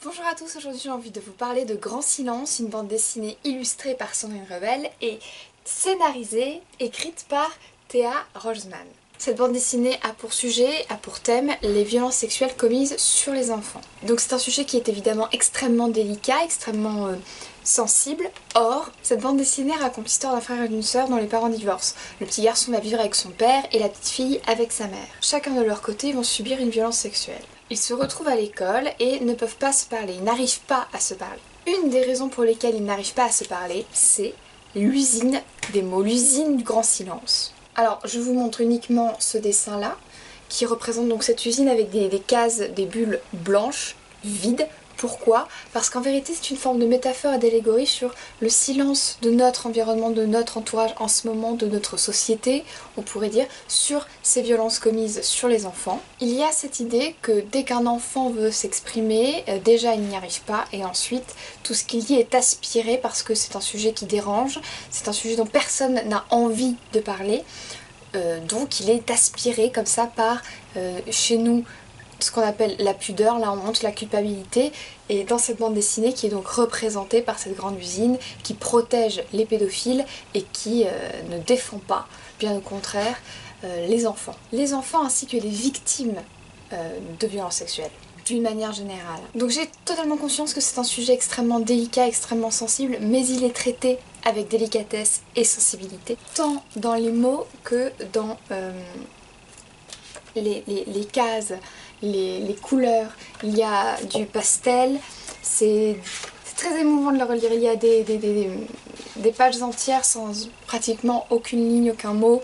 Bonjour à tous, aujourd'hui j'ai envie de vous parler de Grand Silence, une bande dessinée illustrée par Sandrine Revel et scénarisée, écrite par Théa Roseman. Cette bande dessinée a pour sujet, a pour thème les violences sexuelles commises sur les enfants. Donc c'est un sujet qui est évidemment extrêmement délicat, extrêmement sensible. Or, cette bande dessinée raconte l'histoire d'un frère et d'une sœur dont les parents divorcent. Le petit garçon va vivre avec son père et la petite fille avec sa mère. Chacun de leur côté vont subir une violence sexuelle. Ils se retrouvent à l'école et ne peuvent pas se parler, ils n'arrivent pas à se parler. Une des raisons pour lesquelles ils n'arrivent pas à se parler, c'est l'usine des mots, l'usine du grand silence. Alors, je vous montre uniquement ce dessin-là, qui représente donc cette usine avec des cases, des bulles blanches, vides. Pourquoi? Parce qu'en vérité, c'est une forme de métaphore et d'allégorie sur le silence de notre environnement, de notre entourage en ce moment, de notre société, on pourrait dire, sur ces violences commises sur les enfants. Il y a cette idée que dès qu'un enfant veut s'exprimer, déjà il n'y arrive pas, et ensuite tout ce qu'il dit est aspiré parce que c'est un sujet qui dérange, c'est un sujet dont personne n'a envie de parler, donc il est aspiré comme ça par, chez nous, ce qu'on appelle la pudeur, la honte, la culpabilité, et dans cette bande dessinée qui est donc représentée par cette grande usine qui protège les pédophiles et qui ne défend pas, bien au contraire, les enfants. Les enfants ainsi que les victimes de violences sexuelles, d'une manière générale. Donc j'ai totalement conscience que c'est un sujet extrêmement délicat, extrêmement sensible, mais il est traité avec délicatesse et sensibilité, tant dans les mots que dans les cases, les couleurs. Il y a du pastel, c'est très émouvant de le relire. Il y a des pages entières sans pratiquement aucune ligne, aucun mot,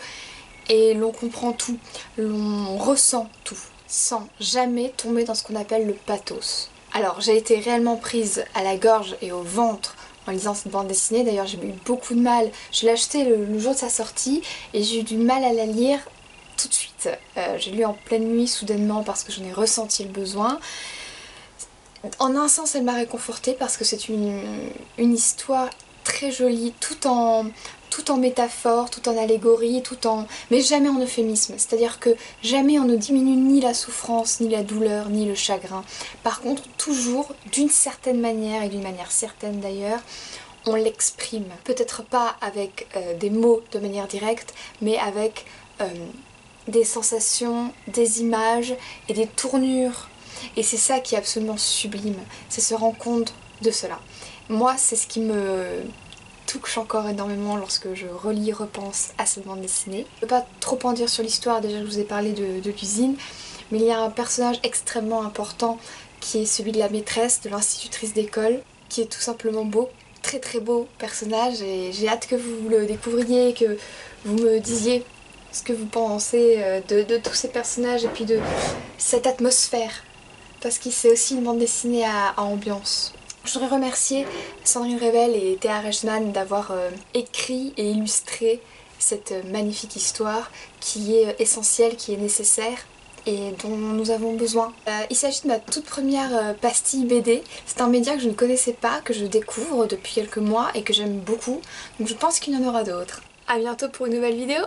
et l'on comprend tout, l'on ressent tout, sans jamais tomber dans ce qu'on appelle le pathos. Alors j'ai été réellement prise à la gorge et au ventre en lisant cette bande dessinée. D'ailleurs j'ai eu beaucoup de mal, je l'ai achetée le jour de sa sortie et j'ai eu du mal à la lire tout de suite. J'ai lu en pleine nuit soudainement parce que j'en ai ressenti le besoin. En un sens elle m'a réconfortée parce que c'est une histoire très jolie, tout en métaphore, tout en allégorie, mais jamais en euphémisme. C'est-à-dire que jamais on ne diminue ni la souffrance, ni la douleur, ni le chagrin. Par contre, toujours, d'une certaine manière, et d'une manière certaine d'ailleurs, on l'exprime. Peut-être pas avec des mots de manière directe, mais avec des sensations, des images et des tournures. Et c'est ça qui est absolument sublime, c'est se rendre compte de cela. Moi, c'est ce qui me touche encore énormément lorsque je relis, repense à cette bande dessinée. Je ne peux pas trop en dire sur l'histoire, déjà je vous ai parlé de l'usine, mais il y a un personnage extrêmement important qui est celui de la maîtresse, de l'institutrice d'école, qui est tout simplement beau, très très beau personnage, et j'ai hâte que vous le découvriez, que vous me disiez ce que vous pensez de tous ces personnages et puis de cette atmosphère, parce que c'est aussi une bande dessinée à ambiance. Je voudrais remercier Sandrine Revel et Théa Roseman d'avoir écrit et illustré cette magnifique histoire qui est essentielle, qui est nécessaire et dont nous avons besoin. Il s'agit de ma toute première pastille BD. C'est un média que je ne connaissais pas, que je découvre depuis quelques mois et que j'aime beaucoup, donc je pense qu'il y en aura d'autres. A bientôt pour une nouvelle vidéo.